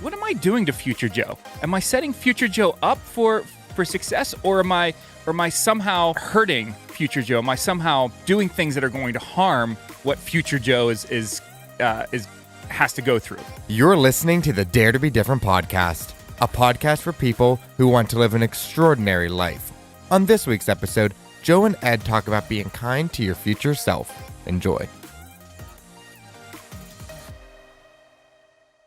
What am I doing to future Joe? Am I setting future Joe up for success, or am I somehow hurting future Joe? Am I somehow doing things that are going to harm what future Joe has to go through? You're listening to the Dare to Be Different podcast, a podcast for people who want to live an extraordinary life. On this week's episode, Joe and Ed talk about being kind to your future self. Enjoy.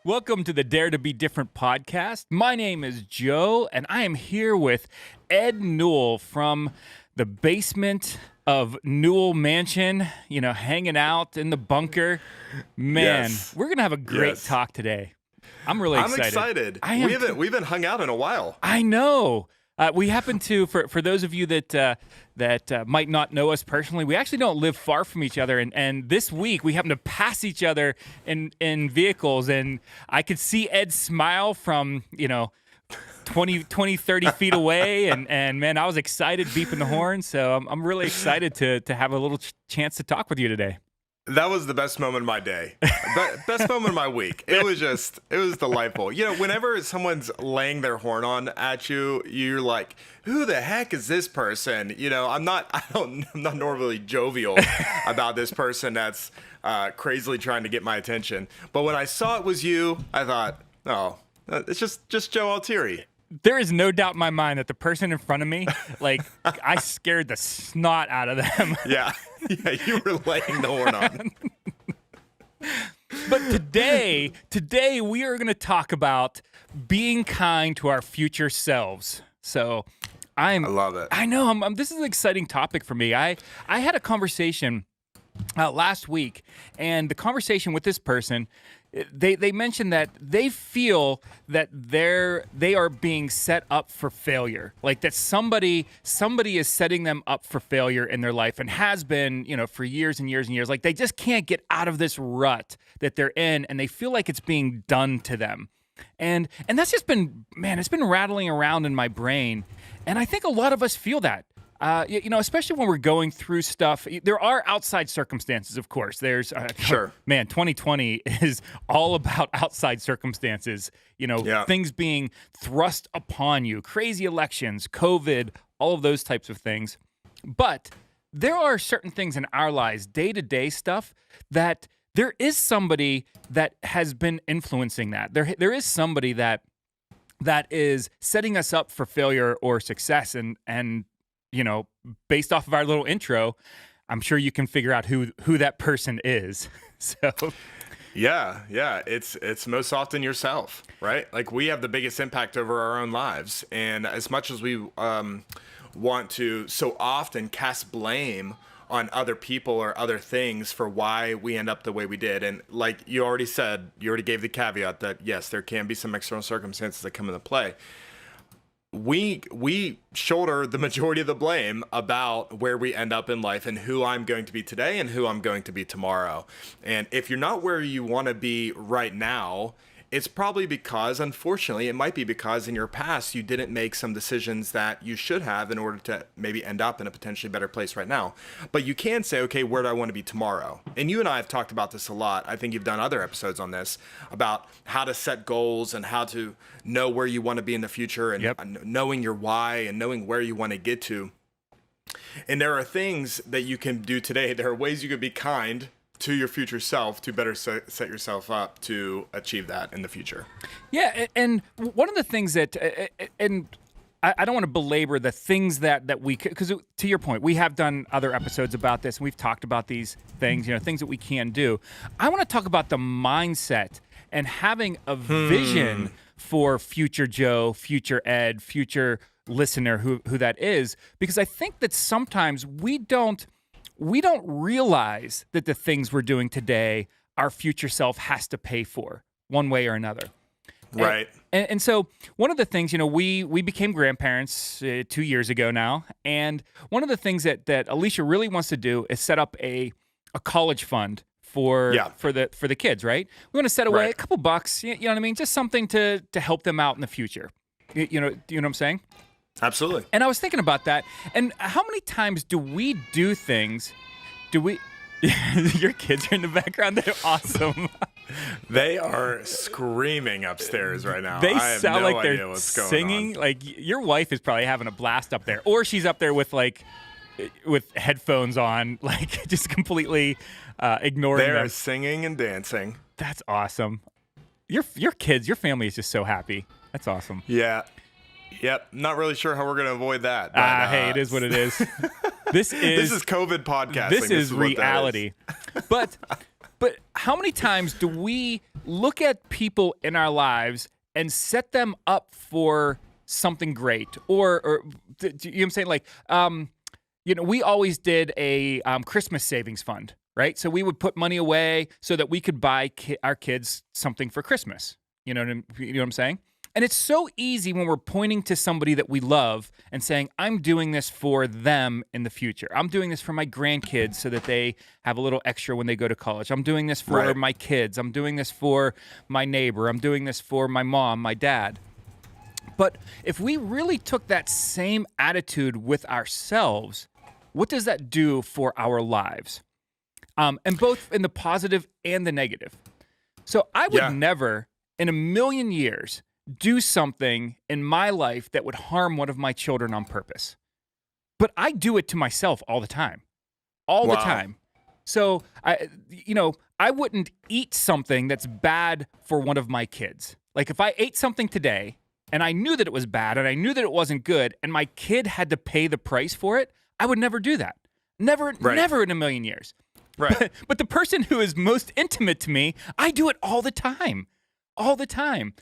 Welcome to the Dare to Be Different podcast. My name is Joe, and I am here with Ed Newell from the basement of Newell Mansion, hanging out in the bunker. Man, Yes. We're going to have a great talk today. I'm really excited. I'm excited. We haven't hung out in a while. I know. We happen to, for those of you that might not know us personally, we actually don't live far from each other. And this week, we happen to pass each other in vehicles. And I could see Ed smile from, 20, 30 feet away. And man, I was excited beeping the horn. So I'm really excited to have a little chance to talk with you today. That was the best moment of my day. Best moment of my week. It was delightful. Whenever someone's laying their horn on at you, you're like, who the heck is this person? I'm not normally jovial about this person that's crazily trying to get my attention. But when I saw it was you, I thought, oh, it's just Joe Altieri. There is no doubt in my mind that the person in front of me, I scared the snot out of them. Yeah, you were laying the horn on. But today we are going to talk about being kind to our future selves. So I love it. I know. This is an exciting topic for me. I had a conversation last week, and the conversation with this person, they mentioned that they feel that they are being set up for failure, like that somebody is setting them up for failure in their life and has been, for years and years and years. Like they just can't get out of this rut that they're in, and they feel like it's being done to them. And that's just been, man, it's been rattling around in my brain. And I think a lot of us feel that. Especially when we're going through stuff. There are outside circumstances, of course. There's sure. Man, 2020 is all about outside circumstances. Things being thrust upon you, crazy elections, COVID, all of those types of things. But there are certain things in our lives, day-to-day stuff, that there is somebody that has been influencing that. There is somebody that is setting us up for failure or success, and based off of our little intro, I'm sure you can figure out who that person is. So, yeah, it's most often yourself, right? Like we have the biggest impact over our own lives, and as much as we want to so often cast blame on other people or other things for why we end up the way we did, and like you already gave the caveat that yes, there can be some external circumstances that come into play. We shoulder the majority of the blame about where we end up in life and who I'm going to be today and who I'm going to be tomorrow. And if you're not where you want to be right now, it's probably because, unfortunately, it might be because in your past you didn't make some decisions that you should have in order to maybe end up in a potentially better place right now. But you can say, okay, where do I want to be tomorrow? And you and I have talked about this a lot. I think you've done other episodes on this about how to set goals and how to know where you want to be in the future, and knowing your why and knowing where you want to get to. And there are things that you can do today. There are ways you could be kind to your future self to better set yourself up to achieve that in the future. Yeah, and one of the things that, and I don't want to belabor the things that we, because to your point, we have done other episodes about this, and we've talked about these things, things that we can do. I want to talk about the mindset and having a vision for future Joe, future Ed, future listener, who that is, because I think that sometimes we don't realize that the things we're doing today, our future self has to pay for one way or another. Right. And so one of the things, we became grandparents 2 years ago now. And one of the things that Alicia really wants to do is set up a college fund for the kids, right? We want to set away a couple bucks, you know what I mean? Just something to help them out in the future. You know what I'm saying? Absolutely. And I was thinking about that. And how many times do we do things? Do we Your kids are in the background. They're awesome. They are screaming upstairs right now. They I have sound no like idea they're what's going singing. on. Like your wife is probably having a blast up there, or she's up there with headphones on, like just completely ignoring They're them. singing and dancing. That's awesome. Your kids, your family is just so happy. That's awesome. Yeah. Yep. Not really sure how we're going to avoid that. But, Hey, it is what it is. This is COVID podcasting. This is what that is. reality. But how many times do we look at people in our lives and set them up for something great? Or you know what I'm saying? Like, we always did a Christmas savings fund, right? So we would put money away so that we could buy our kids something for Christmas. You know what I'm saying? And it's so easy when we're pointing to somebody that we love and saying, I'm doing this for them in the future. I'm doing this for my grandkids so that they have a little extra when they go to college. I'm doing this for my kids. I'm doing this for my neighbor. I'm doing this for my mom, my dad. But if we really took that same attitude with ourselves, what does that do for our lives? And both in the positive and the negative. So I would never in a million years do something in my life that would harm one of my children on purpose. But I do it to myself all the time. All the time. So I wouldn't eat something that's bad for one of my kids. Like if I ate something today and I knew that it was bad and I knew that it wasn't good and my kid had to pay the price for it, I would never do that. Never in a million years. Right. But the person who is most intimate to me, I do it all the time. All the time.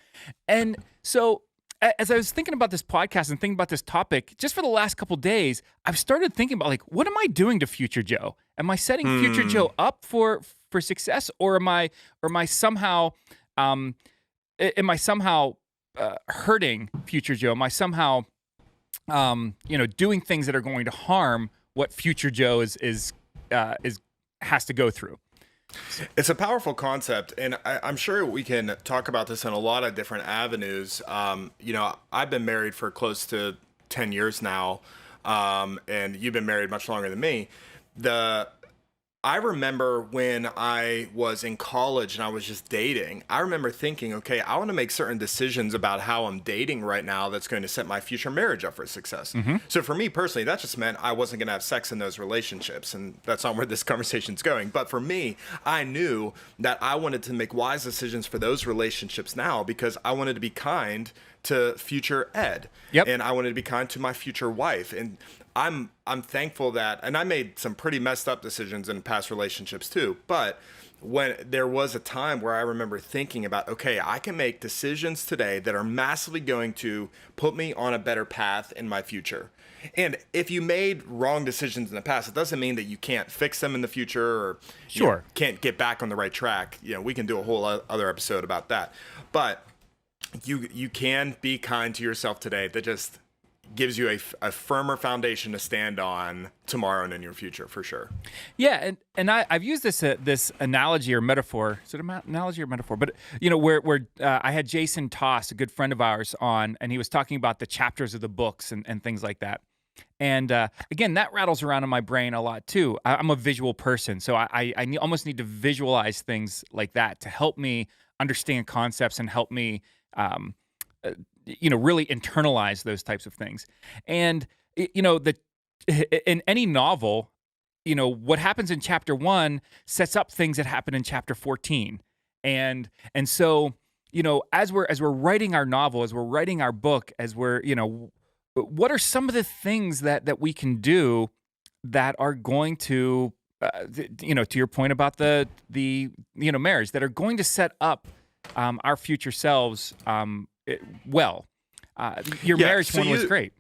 And so as I was thinking about this podcast and thinking about this topic, just for the last couple days, I've started thinking about, like, what am I doing to future Joe? Am I setting future Joe up for success, or am I somehow hurting future Joe? Am I somehow doing things that are going to harm what future Joe has to go through? It's a powerful concept, and I'm sure we can talk about this in a lot of different avenues. I've been married for close to 10 years now, and you've been married much longer than me. I remember when I was in college and I was just dating, I remember thinking, okay, I want to make certain decisions about how I'm dating right now that's going to set my future marriage up for success. Mm-hmm. So for me personally, that just meant I wasn't going to have sex in those relationships, and that's not where this conversation's going. But for me, I knew that I wanted to make wise decisions for those relationships now because I wanted to be kind to future Ed. Yep. And I wanted to be kind to my future wife. And I'm thankful that, and I made some pretty messed up decisions in past relationships too, but when there was a time where I remember thinking about, okay, I can make decisions today that are massively going to put me on a better path in my future. And if you made wrong decisions in the past, it doesn't mean that you can't fix them in the future or can't get back on the right track. We can do a whole other episode about that. But you can be kind to yourself today. That just gives you a firmer foundation to stand on tomorrow and in your future, for sure. Yeah, and I've used this analogy or metaphor. Is it an analogy or metaphor? But where I had Jason Toss, a good friend of ours, on, and he was talking about the chapters of the books and things like that. And again, that rattles around in my brain a lot too. I'm a visual person, so I almost need to visualize things like that to help me understand concepts and help me really internalize those types of things. And, in any novel, what happens in chapter 1 sets up things that happen in chapter 14. And so, as we're writing our novel, as we're writing our book, as we're, what are some of the things that we can do that are going to, to your point about the marriage, that are going to set up our future selves well. Your marriage one was great,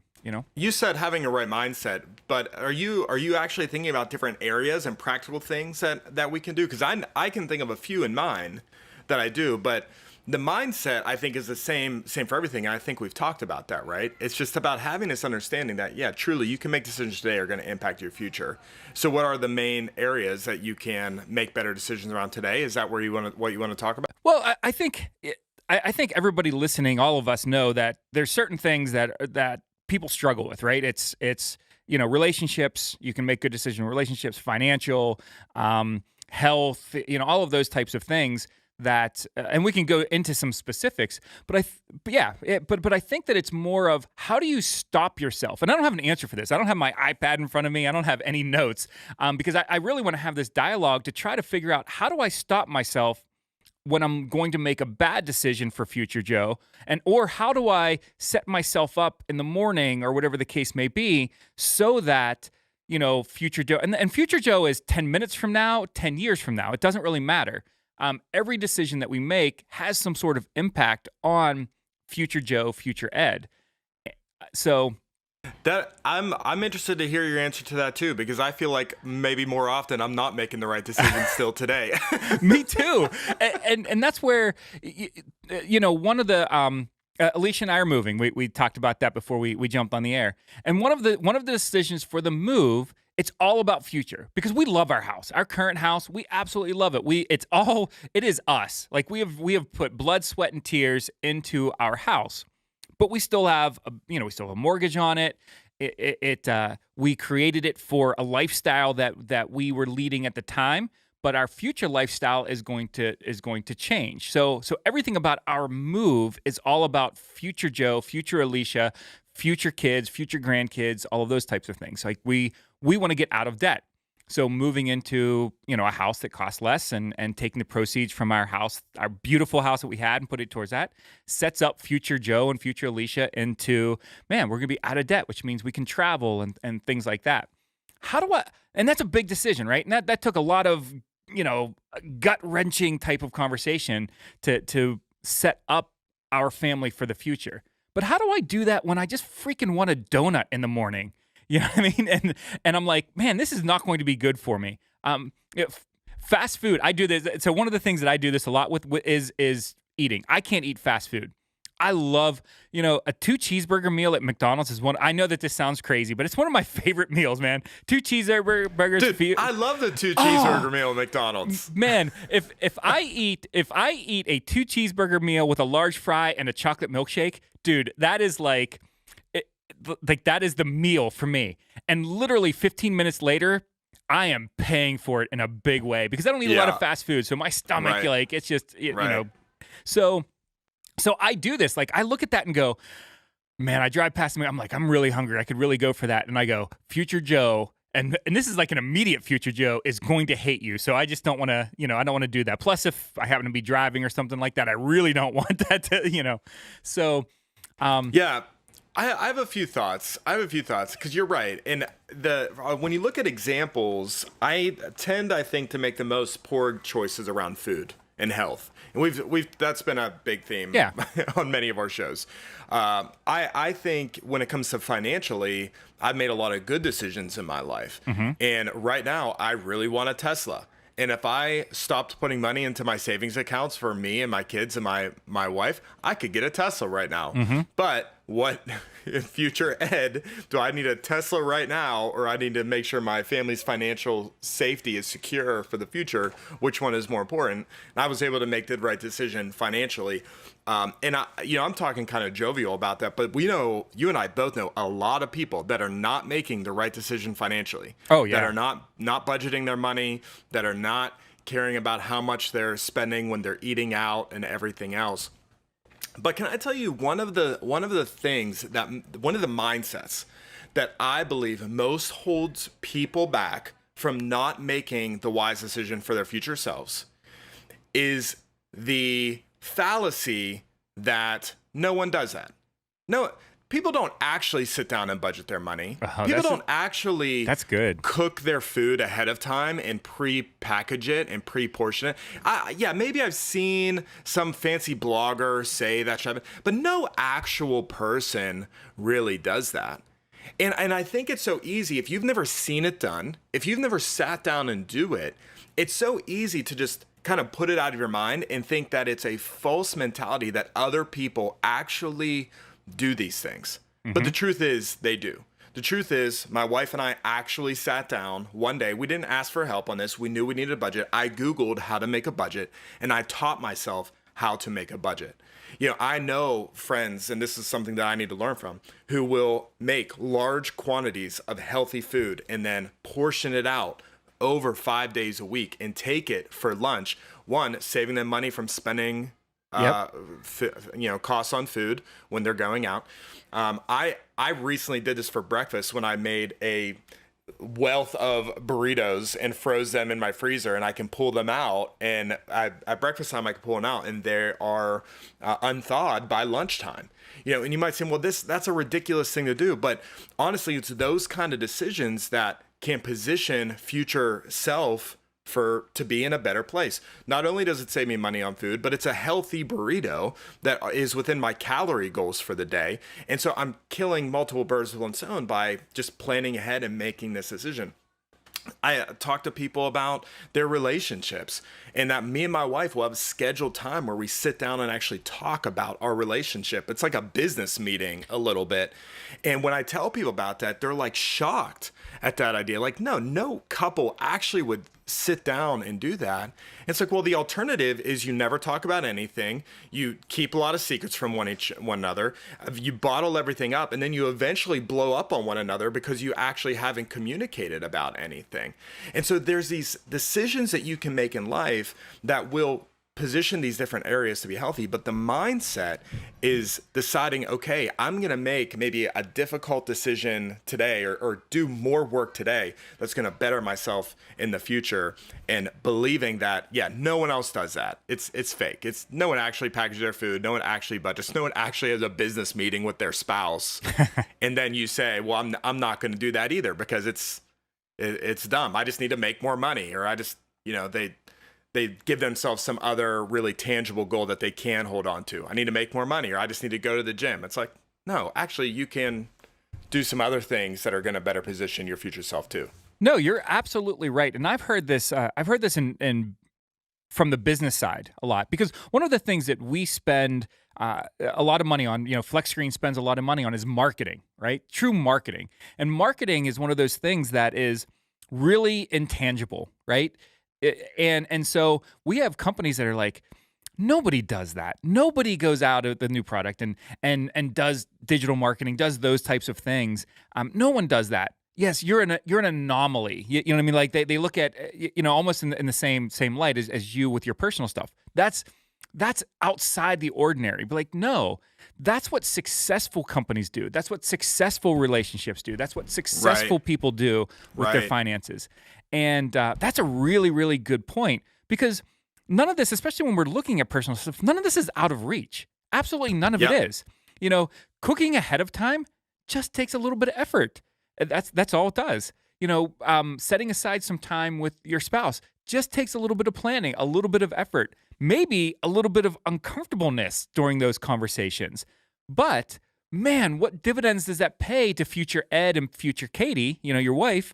You said having a right mindset, but are you actually thinking about different areas and practical things that we can do? Because I can think of a few in mind that I do, but the mindset, I think, is the same for everything. And I think we've talked about that, right? It's just about having this understanding that, yeah, truly, you can make decisions today are going to impact your future. So what are the main areas that you can make better decisions around today? Is that what you want to talk about? Well, I think everybody listening, all of us know that there's certain things that people struggle with, right? It's relationships. You can make good decisions in relationships, financial, health, all of those types of things that, and we can go into some specifics, but I think that it's more of how do you stop yourself? And I don't have an answer for this. I don't have my iPad in front of me. I don't have any notes, because I really want to have this dialogue to try to figure out how do I stop myself when I'm going to make a bad decision for future Joe, or how do I set myself up in the morning or whatever the case may be so that, future Joe, and future Joe is 10 minutes from now, 10 years from now. It doesn't really matter. Every decision that we make has some sort of impact on future Joe, future Ed. So that I'm interested to hear your answer to that too, because I feel like maybe more often I'm not making the right decision still today. Me too. And that's where, one of the, Alicia and I are moving. We talked about that before we jumped on the air. And one of the decisions for the move, it's all about future, because we love our house, our current house. We absolutely love it. It is us. Like we have put blood, sweat, and tears into our house, but we still have, we still have a mortgage on it. We created it for a lifestyle that we were leading at the time, but our future lifestyle is going to change. So everything about our move is all about future Joe, future Alicia, future kids, future grandkids, all of those types of things. Like we want to get out of debt. So moving into, a house that costs less and taking the proceeds from our house, our beautiful house that we had, and put it towards that, sets up future Joe and future Alicia into, man, we're going to be out of debt, which means we can travel and things like that. And that's a big decision, right? And that took a lot of, gut-wrenching type of conversation to set up our family for the future. But how do I do that when I just freaking want a donut in the morning? You know what I mean? And I'm like, man, this is not going to be good for me. Fast food, I do this. So one of the things that I do this a lot with is eating. I can't eat fast food. I love, a 2 cheeseburger meal at McDonald's is one. I know that this sounds crazy, but it's one of my favorite meals, man. 2 cheeseburgers. Dude, I love the 2 cheeseburger meal at McDonald's. Man, if I eat a 2 cheeseburger meal with a large fry and a chocolate milkshake, dude, that is like that is the meal for me. And literally 15 minutes later, I am paying for it in a big way because I don't eat a lot of fast food. So my stomach, it's just, So I do this. Like I look at that and go, man, I drive past me. I'm like, I'm really hungry. I could really go for that. And I go, future Joe. And this is like an immediate future Joe is going to hate you. So I just don't want to, I don't want to do that. Plus, if I happen to be driving or something like that, I really don't want that to, So, yeah. I have a few thoughts. Because you're right. And when you look at examples, I tend, I think, to make the most poor choices around food and health. And we've that's been a big theme on many of our shows. I think when it comes to financially, I've made a lot of good decisions in my life. Mm-hmm. And right now, I really want a Tesla. And if I stopped putting money into my savings accounts for me and my kids and my wife, I could get a Tesla right now. Mm-hmm. But what future Ed, do I need a Tesla right now, or I need to make sure my family's financial safety is secure for the future? Which one is more important? And I was able to make the right decision financially. And I'm talking kind of jovial about that, but we know, you and I both know a lot of people that are not making the right decision financially. Oh yeah. That are not budgeting their money, that are not caring about how much they're spending when they're eating out and everything else. But can I tell you one of the mindsets that I believe most holds people back from not making the wise decision for their future selves is the fallacy that no one does that. No, people don't actually sit down and budget their money. People don't actually cook their food ahead of time and pre-package it and pre-portion it. Maybe I've seen some fancy blogger say that, but no actual person really does that. And I think it's so easy. If you've never seen it done, if you've never sat down and do it, it's so easy to just kind of put it out of your mind and think that it's a false mentality that other people actually do these things. Mm-hmm. But the truth is they do. The truth is my wife and I actually sat down one day. We didn't ask for help on this. We knew we needed a budget. I Googled how to make a budget, and I taught myself how to make a budget. I know friends, and this is something that I need to learn from, who will make large quantities of healthy food and then portion it out over 5 days a week and take it for lunch. One, saving them money from spending costs on food when they're going out. I recently did this for breakfast when I made a wealth of burritos and froze them in my freezer, and I can pull them out, and at breakfast time I can pull them out, and they are unthawed by lunchtime. And you might say, well, that's a ridiculous thing to do, but honestly, it's those kind of decisions that can position future self to be in a better place. Not only does it save me money on food, but it's a healthy burrito that is within my calorie goals for the day. And so I'm killing multiple birds with one stone by just planning ahead and making this decision. I talk to people about their relationships, and that me and my wife will have a scheduled time where we sit down and actually talk about our relationship. It's like a business meeting a little bit. And when I tell people about that, they're like shocked at that idea. Like, no couple actually would sit down and do that. It's like, well, the alternative is you never talk about anything. You keep a lot of secrets from one another. You bottle everything up, and then you eventually blow up on one another because you actually haven't communicated about anything. And so there's these decisions that you can make in life that will position these different areas to be healthy, but the mindset is deciding, okay, I'm going to make maybe a difficult decision today or do more work today that's going to better myself in the future, and believing that, no one else does that. It's fake. No one actually packages their food. No one actually budgets. No one actually has a business meeting with their spouse. And then you say, well, I'm not going to do that either because it's dumb. I just need to make more money, or I just, they give themselves some other really tangible goal that they can hold on to. I need to make more money, or I just need to go to the gym. It's like, no, actually you can do some other things that are going to better position your future self too. No, you're absolutely right. And I've heard this in from the business side a lot, because one of the things that we spend a lot of money on, Flex Screen spends a lot of money on, is marketing, right? True marketing. And marketing is one of those things that is really intangible, right? And so we have companies that are like, nobody does that. Nobody goes out with the new product and does digital marketing, does those types of things. No one does that. Yes, you're an anomaly. You know what I mean? Like they look at almost in the same light as you with your personal stuff. That's outside the ordinary. But like, no, that's what successful companies do. That's what successful relationships do. That's what successful people do with their finances. And that's a really, really good point, because none of this, especially when we're looking at personal stuff, none of this is out of reach. Absolutely none of it is. Cooking ahead of time just takes a little bit of effort. That's all it does. Setting aside some time with your spouse just takes a little bit of planning, a little bit of effort, maybe a little bit of uncomfortableness during those conversations. But man, what dividends does that pay to future Ed and future Katie, your wife,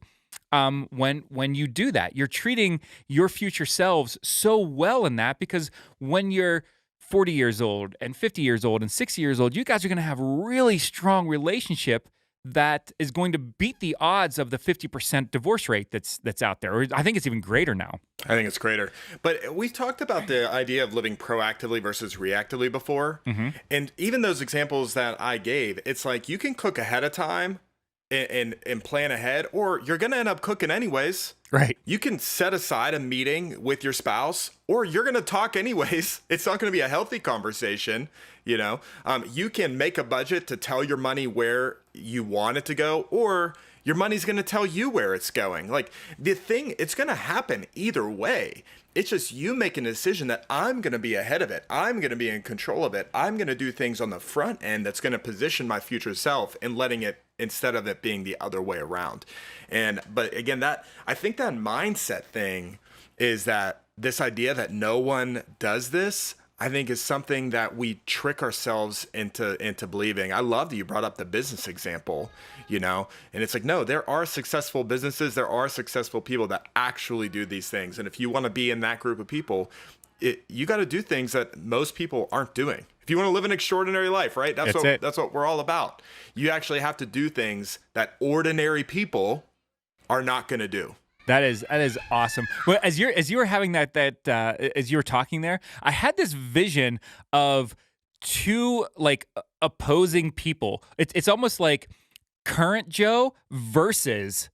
when you do that? You're treating your future selves so well in that, because when you're 40 years old and 50 years old and 60 years old, you guys are going to have a really strong relationship that is going to beat the odds of the 50% divorce rate that's out there. Or I think it's even greater now. I think it's greater. But we've talked about the idea of living proactively versus reactively before. Mm-hmm. And even those examples that I gave, it's like you can cook ahead of time and plan ahead, or you're going to end up cooking anyways. Right. You can set aside a meeting with your spouse, or you're going to talk anyways. It's not going to be a healthy conversation. You can make a budget to tell your money where you want it to go, or your money's going to tell you where it's going. Like it's going to happen either way. It's just you making a decision that I'm going to be ahead of it. I'm going to be in control of it. I'm going to do things on the front end that's going to position my future self, and letting it, instead of it being the other way around. But again, I think that mindset thing is that this idea that no one does this, I think, is something that we trick ourselves into believing. I love that you brought up the business example, and it's like, no, there are successful businesses, there are successful people that actually do these things. And if you want to be in that group of people, you got to do things that most people aren't doing. If you want to live an extraordinary life, right? That's what we're all about. You actually have to do things that ordinary people are not going to do. That is awesome. Well, as you were having as you were talking there, I had this vision of two like opposing people. It's almost like current Joe versus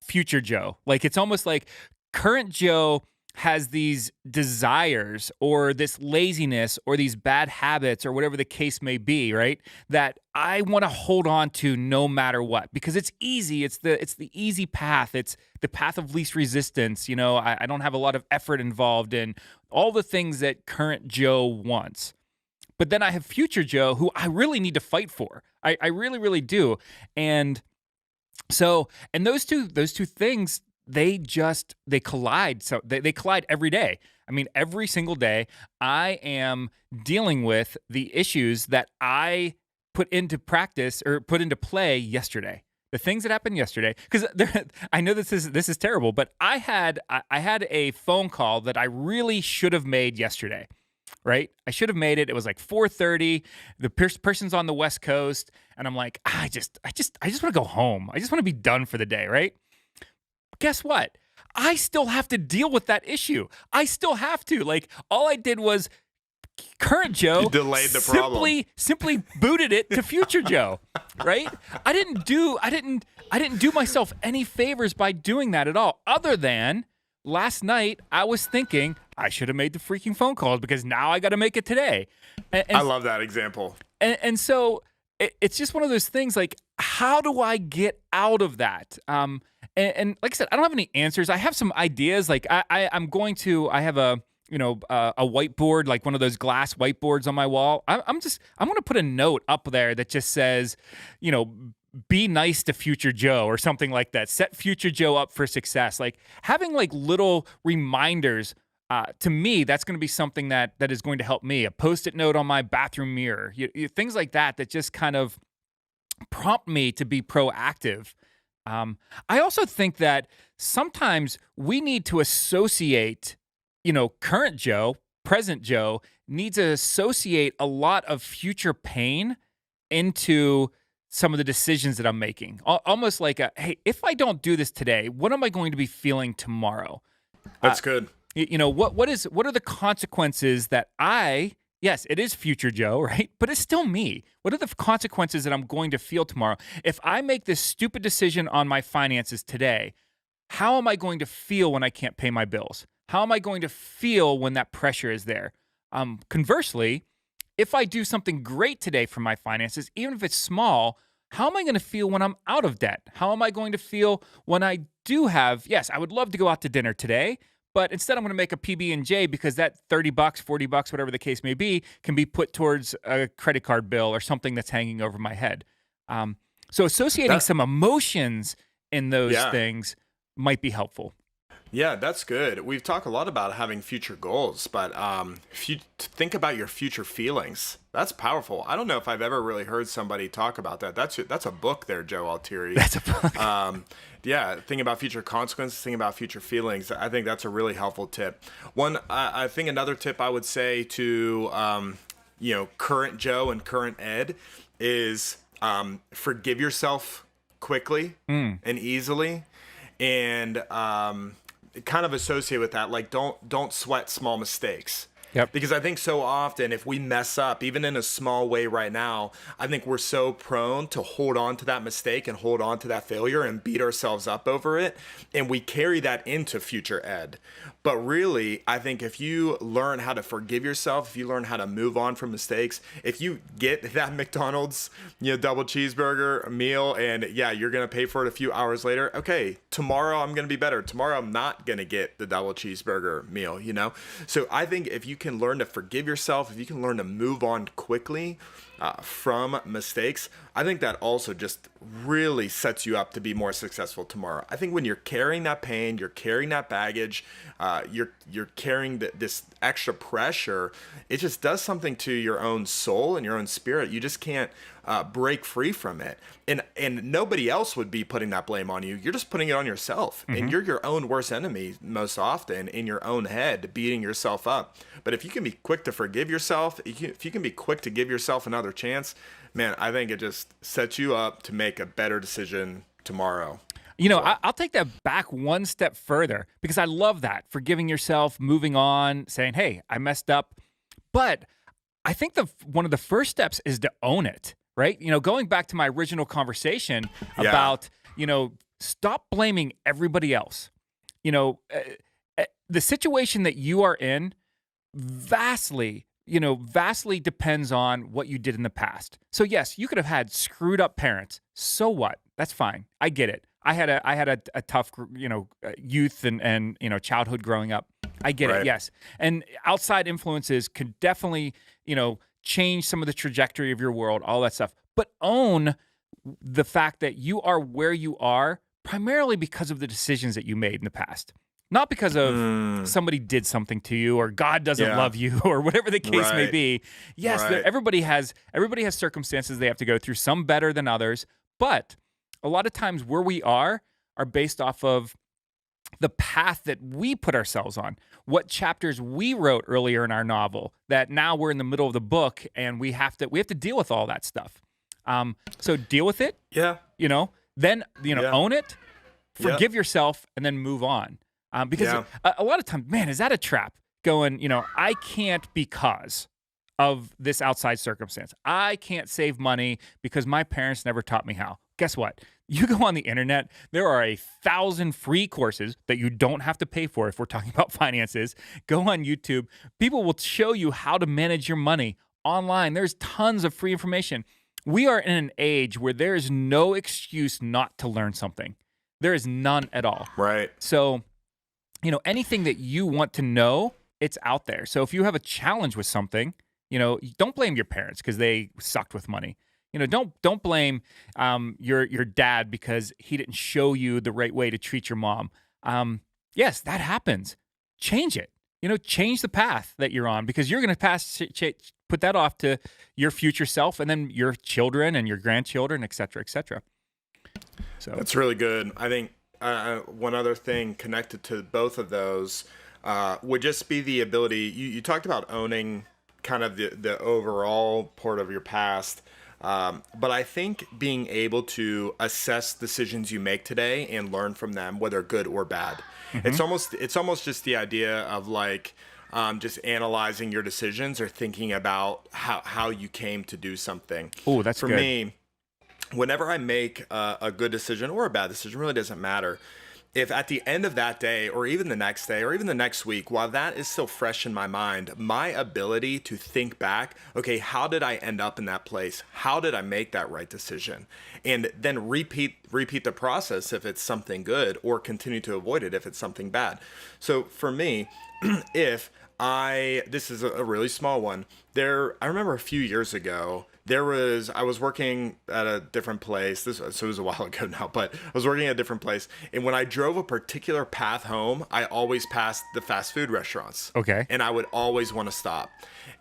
future Joe. Like it's almost like current Joe has these desires or this laziness or these bad habits or whatever the case may be, right? That I want to hold on to no matter what, because it's easy. It's the easy path. It's the path of least resistance. You know, I don't have a lot of effort involved in all the things that current Joe wants. But then I have future Joe who I really need to fight for. I really, really do. And those two things, they collide. So they collide every day. I mean, every single day I am dealing with the issues that I put into practice or put into play yesterday. The things that happened yesterday, because I know this is terrible, but I had a phone call that I really should have made yesterday. Right? I should have made it. It was like 4:30. The person's on the West Coast, and I'm like, I just want to go home. I just want to be done for the day, right? Guess what? I still have to deal with that issue. I still have to. Like, all I did was current Joe you delayed the problem. Simply booted it to future Joe, right? I didn't do myself any favors by doing that at all, other than last night I was thinking I should have made the freaking phone calls because now I got to make it today. And I love that example. And so it's just one of those things, like, how do I get out of that? And like I said, I don't have any answers. I have some ideas. Like I have a whiteboard, like one of those glass whiteboards on my wall. I'm going to put a note up there that just says, be nice to future Joe or something like that. Set future Joe up for success. Like having like little reminders, to me, that's going to be something that is going to help me. A Post-it note on my bathroom mirror, things like that just kind of prompt me to be proactive. I also think that sometimes we need to associate, current Joe, present Joe needs to associate a lot of future pain into some of the decisions that I'm making. Almost like hey, if I don't do this today, what am I going to be feeling tomorrow? That's good. What are the consequences that yes, it is future Joe, right? But it's still me. What are the consequences that I'm going to feel tomorrow? If I make this stupid decision on my finances today, how am I going to feel when I can't pay my bills? How am I going to feel when that pressure is there? Conversely, if I do something great today for my finances, even if it's small, how am I going to feel when I'm out of debt? How am I going to feel when I do have, yes, I would love to go out to dinner today, but instead I'm going to make a PB&J because that $30, $40, whatever the case may be, can be put towards a credit card bill or something that's hanging over my head. So associating some emotions in those things might be helpful. Yeah, that's good. We've talked a lot about having future goals, but if you think about your future feelings, that's powerful. I don't know if I've ever really heard somebody talk about that. That's a book there, Joe Altieri. That's a book. Think about future consequences, think about future feelings. I think that's a really helpful tip. I think another tip I would say to current Joe and current Ed is forgive yourself quickly and easily, and kind of associate with that, like don't sweat small mistakes. Yep. Because I think so often if we mess up, even in a small way right now, I think we're so prone to hold on to that mistake and hold on to that failure and beat ourselves up over it. And we carry that into future Ed. But really, I think if you learn how to forgive yourself, if you learn how to move on from mistakes, if you get that McDonald's, double cheeseburger meal and you're going to pay for it a few hours later. Okay, tomorrow I'm going to be better. Tomorrow I'm not going to get the double cheeseburger meal, So I think if you can learn to forgive yourself, if you can learn to move on quickly from mistakes, I think that also just really sets you up to be more successful tomorrow. I think when you're carrying that pain, you're carrying that baggage, you're carrying this extra pressure, it just does something to your own soul and your own spirit. You just can't break free from it. And nobody else would be putting that blame on you. You're just putting it on yourself. Mm-hmm. And you're your own worst enemy most often in your own head, beating yourself up. But if you can be quick to forgive yourself, if you can be quick to give yourself another chance, man, I think it just sets you up to make a better decision tomorrow. I'll take that back one step further because I love that. Forgiving yourself, moving on, saying, hey, I messed up. But I think one of the first steps is to own it, right? Going back to my original conversation about, stop blaming everybody else. The situation that you are in vastly depends on what you did in the past. So yes, you could have had screwed up parents. So what? That's fine. I get it. I had a tough, youth and childhood growing up. I get it. Yes. And outside influences could definitely, change some of the trajectory of your world, all that stuff. But own the fact that you are where you are primarily because of the decisions that you made in the past. Not because of somebody did something to you or God doesn't love you or whatever the case may be. Yes, everybody has circumstances they have to go through, some better than others. But a lot of times where we are based off of the path that we put ourselves on, what chapters we wrote earlier in our novel that now we're in the middle of the book and we have to deal with all that stuff. So deal with it. Yeah. Then own it, forgive yourself, and then move on. Because a lot of times, man, is that a trap? Going, I can't because of this outside circumstance. I can't save money because my parents never taught me how. Guess what? You go on the internet, there are 1,000 free courses that you don't have to pay for if we're talking about finances. Go on YouTube. People will show you how to manage your money online. There's tons of free information. We are in an age where there is no excuse not to learn something. There is none at all. Right. So, anything that you want to know, it's out there. So if you have a challenge with something, don't blame your parents because they sucked with money. Don't blame your dad because he didn't show you the right way to treat your mom. Yes, that happens. Change it. Change the path that you're on because you're going to put that off to your future self and then your children and your grandchildren, et cetera, et cetera. So that's really good. I think one other thing connected to both of those would just be the ability. You talked about owning kind of the overall part of your past. But I think being able to assess decisions you make today and learn from them, whether good or bad, it's almost just the idea of like just analyzing your decisions or thinking about how you came to do something. Oh, that's good. For me, whenever I make a good decision or a bad decision, really doesn't matter. If at the end of that day or even the next day or even the next week, while that is still fresh in my mind, my ability to think back, okay, how did I end up in that place? How did I make that right decision? And then repeat the process if it's something good or continue to avoid it if it's something bad. So for me, this is a really small one. I remember a few years ago, I was working at a different place. So it was a while ago now, but I was working at a different place. And when I drove a particular path home, I always passed the fast food restaurants. Okay. And I would always want to stop.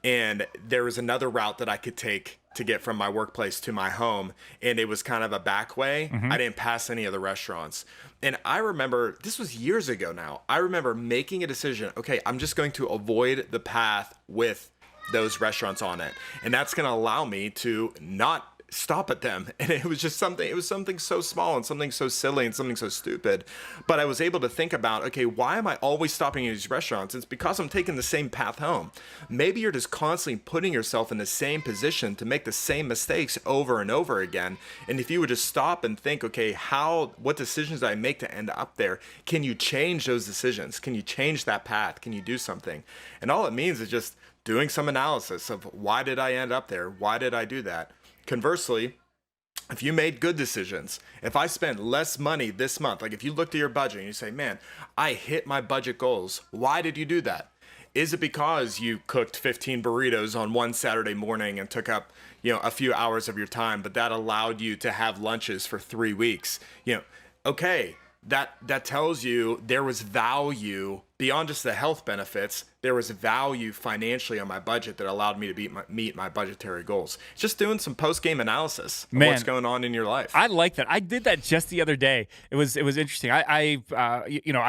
And there was another route that I could take to get from my workplace to my home. And it was kind of a back way. Mm-hmm. I didn't pass any of the restaurants. And I remember, this was years ago now, I remember making a decision. Okay, I'm just going to avoid the path with those restaurants on it, and that's going to allow me to not stop at them. And it was something so small and something so silly and something so stupid, but I was able to think about, okay, why am I always stopping at these restaurants? It's because I'm taking the same path home. Maybe you're just constantly putting yourself in the same position to make the same mistakes over and over again. And if you would just stop and think, okay, what decisions did I make to end up there? Can you change those decisions? Can you change that path? Can you do something? And all it means is just doing some analysis of why did I end up there? Why did I do that? Conversely, if you made good decisions, if I spent less money this month, like if you looked at your budget and you say, man, I hit my budget goals. Why did you do that? Is it because you cooked 15 burritos on one Saturday morning and took up, a few hours of your time, but that allowed you to have lunches for 3 weeks? Okay, that tells you there was value beyond just the health benefits. There was value financially on my budget that allowed me to meet my budgetary goals. Just doing some post-game analysis of what's going on in your life. I like that. I did that just the other day. It was interesting. I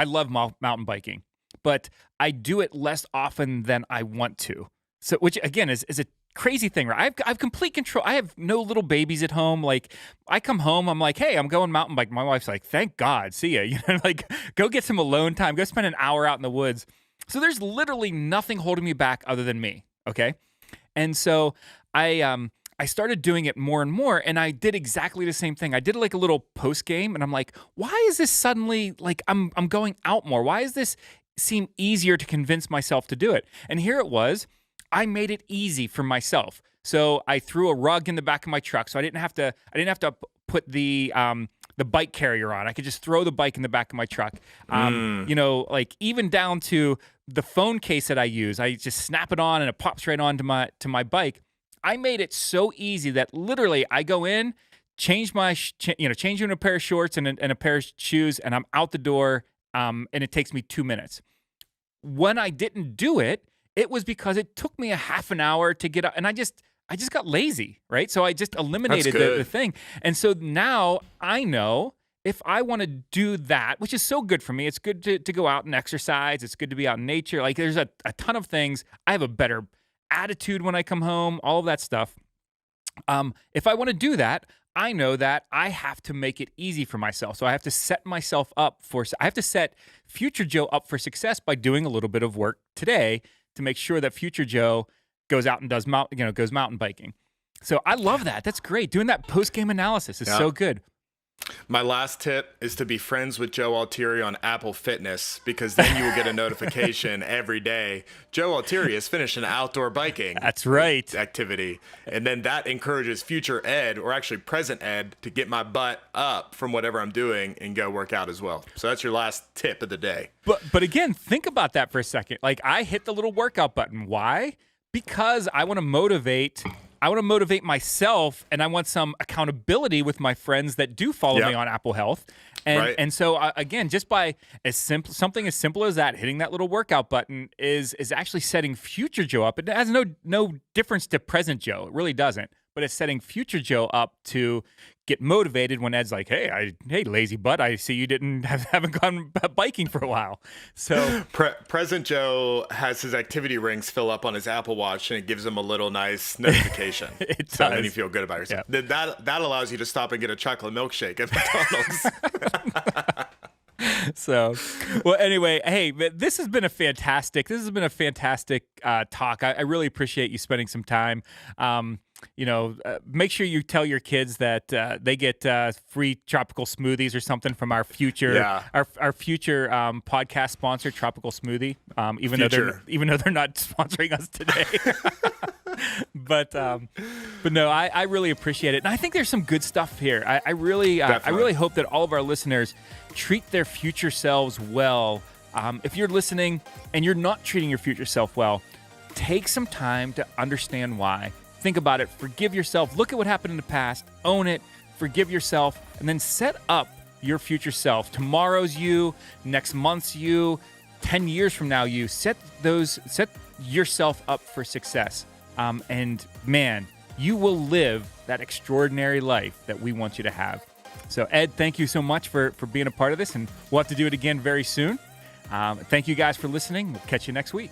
love mountain biking, but I do it less often than I want to. So, which again is a crazy thing, right? I have complete control. I have no little babies at home. Like, I come home, I'm like, hey, I'm going mountain bike. My wife's like, thank God, see ya. Like, go get some alone time. Go spend an hour out in the woods. So there's literally nothing holding me back other than me, okay? And so I started doing it more and more, and I did exactly the same thing. I did like a little post game, and I'm like, why is this suddenly like I'm going out more? Why does this seem easier to convince myself to do it? And here it was. I made it easy for myself. So I threw a rug in the back of my truck, so I didn't have to put the bike carrier on. I could just throw the bike in the back of my truck. Like even down to the phone case that I use, I just snap it on and it pops right onto my bike. I made it so easy that literally I go in, change into a pair of shorts and a pair of shoes, and I'm out the door. And it takes me 2 minutes. When I didn't do it, it was because it took me a half an hour to get up, and I just got lazy, right? So I just eliminated the thing. And so now I know if I want to do that, which is so good for me, it's good to go out and exercise. It's good to be out in nature. Like there's a ton of things. I have a better attitude when I come home, all of that stuff. If I want to do that, I know that I have to make it easy for myself. So I have to set future Joe up for success by doing a little bit of work today to make sure that future Joe goes out and goes mountain biking. So I love that. That's great. Doing that post-game analysis is so good. My last tip is to be friends with Joe Altieri on Apple Fitness, because then you will get a notification every day. Joe Altieri has finished an outdoor biking activity. And then that encourages future Ed, or actually present Ed, to get my butt up from whatever I'm doing and go work out as well. So that's your last tip of the day. But again, think about that for a second. Like I hit the little workout button. Why? Because I want to motivate myself, and I want some accountability with my friends that do follow me on Apple Health. And so again, just by something as simple as that, hitting that little workout button is actually setting future Joe up. It has no difference to present Joe. It really doesn't. But it's setting future Joe up to get motivated when Ed's like, hey, lazy butt, I see you haven't gone biking for a while. So present Joe has his activity rings fill up on his Apple Watch, and it gives him a little nice notification. It so does. then you feel good about yourself. Yeah. That allows you to stop and get a chocolate milkshake at McDonald's. So, well, anyway, hey, this has been a fantastic talk. I really appreciate you spending some time. Make sure you tell your kids that they get free tropical smoothies or something from our future our future podcast sponsor, Tropical Smoothie. Even though they're not sponsoring us today. But no, I really appreciate it, and I think there's some good stuff here. I really hope that all of our listeners treat their future selves well. If you're listening and you're not treating your future self well, take some time to understand why. Think about it. Forgive yourself. Look at what happened in the past. Own it. Forgive yourself, and then set up your future self. Tomorrow's you, next month's you, 10 years from now you. Set yourself up for success. And man, you will live that extraordinary life that we want you to have. So Ed, thank you so much for being a part of this, and we'll have to do it again very soon. Thank you guys for listening. We'll catch you next week.